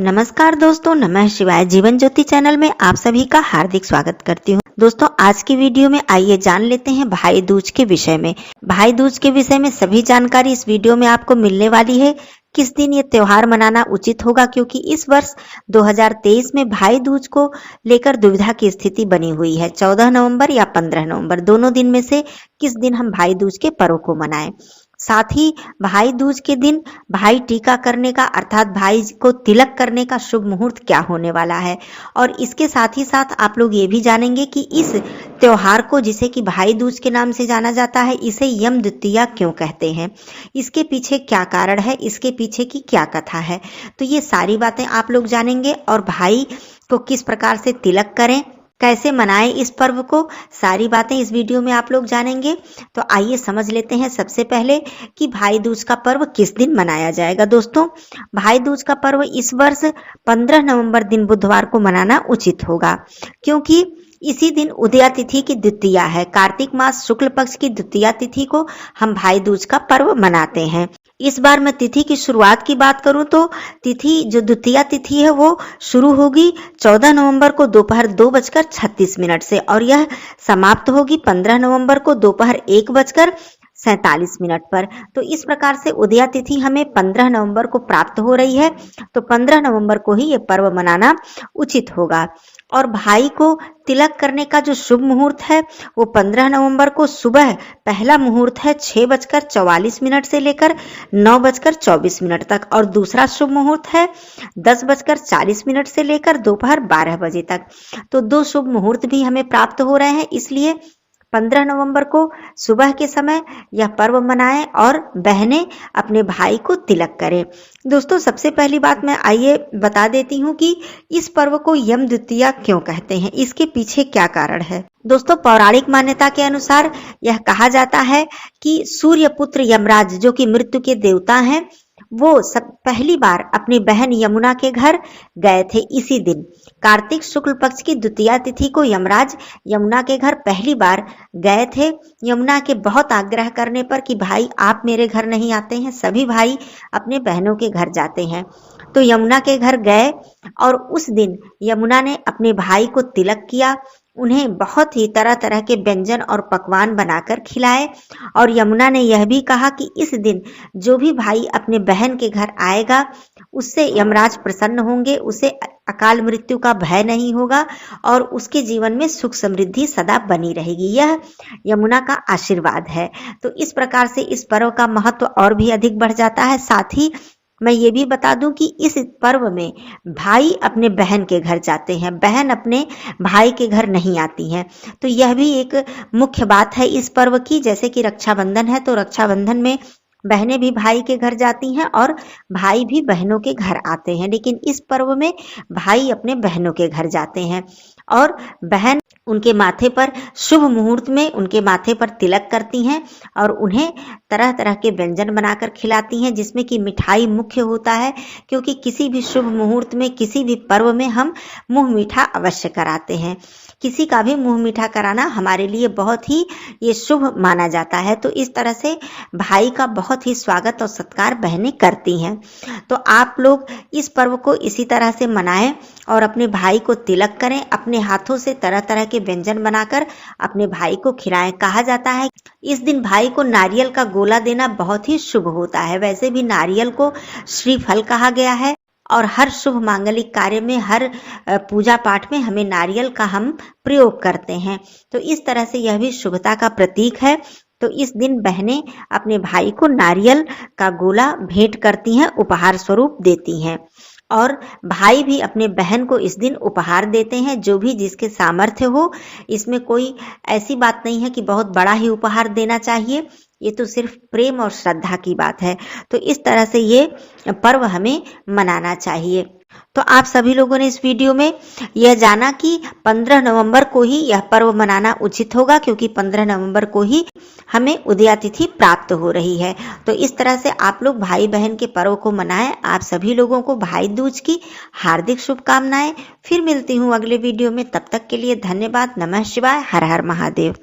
नमस्कार दोस्तों, नमः शिवाय। जीवन ज्योति चैनल में आप सभी का हार्दिक स्वागत करती हूँ। दोस्तों, आज की वीडियो में आइए जान लेते हैं भाई दूज के विषय में। भाई दूज के विषय में सभी जानकारी इस वीडियो में आपको मिलने वाली है। किस दिन ये त्योहार मनाना उचित होगा, क्योंकि इस वर्ष 2023 में भाई दूज को लेकर दुविधा की स्थिति बनी हुई है। 14 नवंबर या 15 नवंबर दोनों दिन में से किस दिन हम भाई दूज के पर्व को मनाएं। साथ ही भाई दूज के दिन भाई टीका करने का अर्थात भाई को तिलक करने का शुभ मुहूर्त क्या होने वाला है, और इसके साथ ही साथ आप लोग ये भी जानेंगे कि इस त्योहार को, जिसे कि भाई दूज के नाम से जाना जाता है, इसे यम द्वितीया क्यों कहते हैं, इसके पीछे क्या कारण है, इसके पीछे की क्या कथा है। तो ये सारी बातें आप लोग जानेंगे, और भाई को किस प्रकार से तिलक करें, कैसे मनाएं इस पर्व को, सारी बातें इस वीडियो में आप लोग जानेंगे। तो आइए समझ लेते हैं सबसे पहले कि भाई दूज का पर्व किस दिन मनाया जाएगा। दोस्तों, भाई दूज का पर्व इस वर्ष 15 नवंबर दिन बुधवार को मनाना उचित होगा, क्योंकि इसी दिन उदया तिथि की द्वितीया है। कार्तिक मास शुक्ल पक्ष की द्वितीया तिथि को हम भाई दूज का पर्व मनाते हैं। इस बार मैं तिथि की शुरुआत की बात करूं तो तिथि जो द्वितीया तिथि है वो शुरू होगी 14 नवंबर को दोपहर 2:36 से, और यह समाप्त होगी 15 नवंबर को दोपहर 1:47 पर। तो इस प्रकार से उदया तिथि हमें 15 नवंबर को प्राप्त हो रही है। तो 15 नवंबर को ही ये पर्व मनाना उचित होगा। और भाई को तिलक करने का जो शुभ मुहूर्त है वो 15 नवंबर को सुबह पहला मुहूर्त है 6:44 से लेकर 9:24 तक, और दूसरा शुभ मुहूर्त है 10:40 से लेकर दोपहर 12 बजे तक। तो दो शुभ मुहूर्त भी हमें प्राप्त हो रहे हैं, इसलिए 15 नवंबर को सुबह के समय यह पर्व मनाएं और बहनें अपने भाई को तिलक करें। दोस्तों, सबसे पहली बात मैं आइए बता देती हूँ कि इस पर्व को यम द्वितीया क्यों कहते हैं, इसके पीछे क्या कारण है। दोस्तों, पौराणिक मान्यता के अनुसार यह कहा जाता है कि सूर्य पुत्र यमराज, जो कि मृत्यु के देवता हैं, वो सब पहली बार अपनी बहन यमुना के घर गए थे। इसी दिन कार्तिक शुक्ल पक्ष की द्वितीया तिथि को यमराज यमुना के घर पहली बार गए थे। यमुना के बहुत आग्रह करने पर कि भाई आप मेरे घर नहीं आते हैं, सभी भाई अपने बहनों के घर जाते हैं। तो यमुना के घर गए और उस दिन यमुना ने अपने भाई को तिलक किया, उन्हें बहुत ही तरह तरह के व्यंजन और पकवान बनाकर खिलाए, और यमुना ने यह भी कहा कि इस दिन जो भी भाई अपने बहन के घर आएगा उससे यमराज प्रसन्न होंगे, उसे अकाल मृत्यु का भय नहीं होगा और उसके जीवन में सुख समृद्धि सदा बनी रहेगी। यह यमुना का आशीर्वाद है। तो इस प्रकार से इस पर्व का महत्व और भी अधिक बढ़ जाता है। साथ ही मैं ये भी बता दूं कि इस पर्व में भाई अपने बहन के घर जाते हैं, बहन अपने भाई के घर नहीं आती हैं। तो यह भी एक मुख्य बात है इस पर्व की। जैसे कि रक्षाबंधन है तो रक्षाबंधन में बहनें भी भाई के घर जाती हैं और भाई भी बहनों के घर आते हैं, लेकिन इस पर्व में भाई अपने बहनों के घर जाते हैं और बहन उनके माथे पर शुभ मुहूर्त में उनके माथे पर तिलक करती हैं और उन्हें तरह तरह के व्यंजन बनाकर खिलाती हैं, जिसमें कि मिठाई मुख्य होता है, क्योंकि किसी भी शुभ मुहूर्त में, किसी भी पर्व में हम मुंह मीठा अवश्य कराते हैं। किसी का भी मुंह मीठा कराना हमारे लिए बहुत ही ये शुभ माना जाता है। तो इस तरह से भाई का बहुत ही स्वागत और सत्कार बहनें करती हैं। तो आप लोग इस पर्व को इसी तरह से मनाएं और अपने भाई को तिलक करें, अपने हाथों से तरह तरह के व्यंजन बनाकर अपने भाई को खिलाएं। कहा जाता है इस दिन भाई को नारियल का गोला देना बहुत ही शुभ होता है। वैसे भी नारियल को श्रीफल कहा गया है और हर शुभ मांगलिक कार्य में, हर पूजा पाठ में हमें नारियल का हम प्रयोग करते हैं। तो इस तरह से यह भी शुभता का प्रतीक है। तो इस दिन बहनें अपने भाई को नारियल का गोला भेंट करती हैं, उपहार स्वरूप देती हैं, और भाई भी अपने बहन को इस दिन उपहार देते हैं, जो भी जिसके सामर्थ्य हो। इसमें कोई ऐसी बात नहीं है कि बहुत बड़ा ही उपहार देना चाहिए, ये तो सिर्फ प्रेम और श्रद्धा की बात है। तो इस तरह से ये पर्व हमें मनाना चाहिए। तो आप सभी लोगों ने इस वीडियो में यह जाना कि 15 नवंबर को ही यह पर्व मनाना उचित होगा, क्योंकि 15 नवंबर को ही हमें उदया तिथि प्राप्त हो रही है। तो इस तरह से आप लोग भाई बहन के पर्व को मनाएं। आप सभी लोगों को भाई दूज की हार्दिक शुभकामनाएं। फिर मिलती हूँ अगले वीडियो में, तब तक के लिए धन्यवाद। नमः शिवाय। हर हर महादेव।